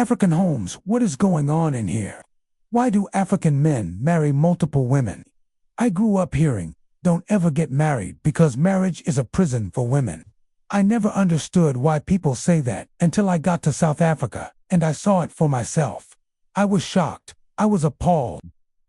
African homes, what is going on in here? Why do African men marry multiple women? I grew up hearing, don't ever get married because marriage is a prison for women. I never understood why people say that until I got to South Africa and I saw it for myself. I was shocked. I was appalled.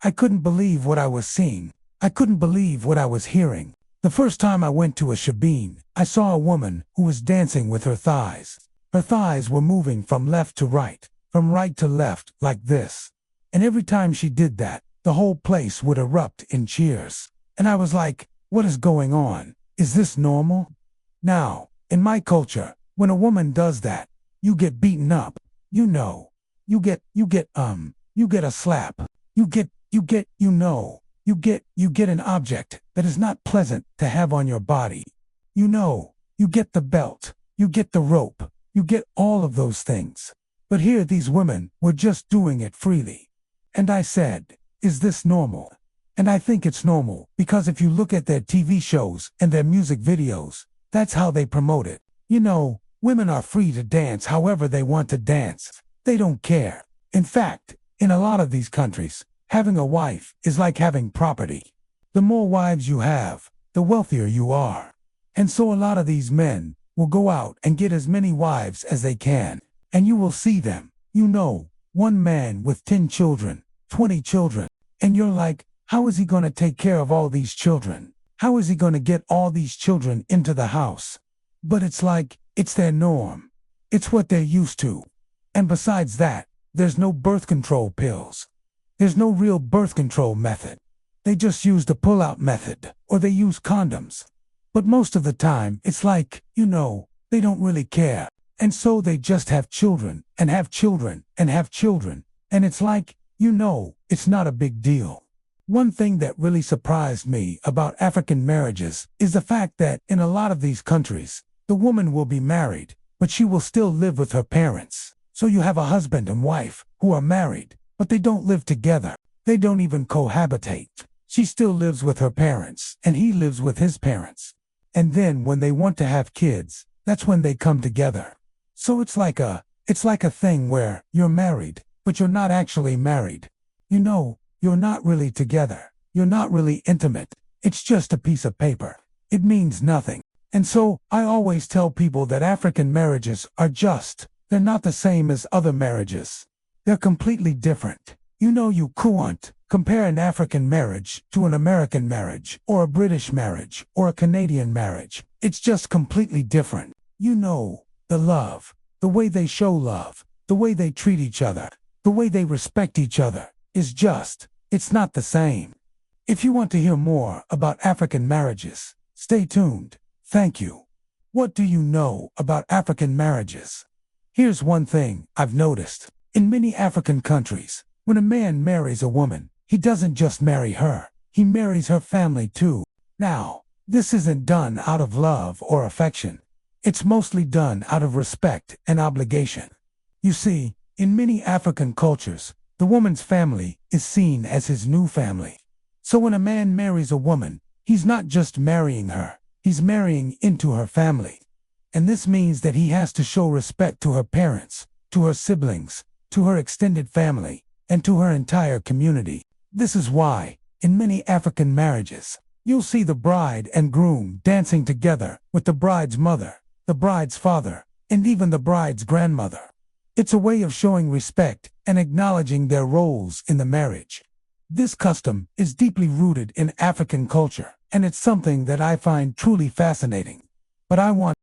I couldn't believe what I was seeing. I couldn't believe what I was hearing. The first time I went to a shebeen, I saw a woman who was dancing with her thighs. Her thighs were moving from left to right, from right to left, like this. And every time she did that, the whole place would erupt in cheers. And I was like, what is going on? Is this normal? Now, in my culture, when a woman does that, you get beaten up. You know. You get a slap. You get an object that is not pleasant to have on your body. You know, you get the belt. You get the rope. You get all of those things. But here these women were just doing it freely. And I said, is this normal? And I think it's normal because if you look at their TV shows and their music videos, that's how they promote it. You know, women are free to dance however they want to dance. They don't care. In fact, in a lot of these countries, having a wife is like having property. The more wives you have, the wealthier you are. And so a lot of these men will go out and get as many wives as they can. And you will see them, you know, one man with 10 children, 20 children. And you're like, how is he going to take care of all these children? How is he going to get all these children into the house? But it's like, it's their norm. It's what they're used to. And besides that, there's no birth control pills. There's no real birth control method. They just use the pull-out method, or they use condoms. But most of the time, it's like, you know, they don't really care. And so they just have children, and have children, and have children. And it's like, you know, it's not a big deal. One thing that really surprised me about African marriages is the fact that in a lot of these countries, the woman will be married, but she will still live with her parents. So you have a husband and wife who are married, but they don't live together. They don't even cohabitate. She still lives with her parents, and he lives with his parents. And then when they want to have kids, that's when they come together. So it's like a thing where you're married, but you're not actually married. You know, you're not really together. You're not really intimate. It's just a piece of paper. It means nothing. And so I always tell people that African marriages are they're not the same as other marriages. They're completely different. You know, you can't compare an African marriage to an American marriage, or a British marriage, or a Canadian marriage. It's just completely different. You know, the love, the way they show love, the way they treat each other, the way they respect each other, it's not the same. If you want to hear more about African marriages, stay tuned. Thank you. What do you know about African marriages? Here's one thing I've noticed. In many African countries, when a man marries a woman, he doesn't just marry her, he marries her family too. Now, this isn't done out of love or affection. It's mostly done out of respect and obligation. You see, in many African cultures, the woman's family is seen as his new family. So when a man marries a woman, he's not just marrying her, he's marrying into her family. And this means that he has to show respect to her parents, to her siblings, to her extended family, and to her entire community. This is why, in many African marriages, you'll see the bride and groom dancing together with the bride's mother, the bride's father, and even the bride's grandmother. It's a way of showing respect and acknowledging their roles in the marriage. This custom is deeply rooted in African culture, and it's something that I find truly fascinating. But I want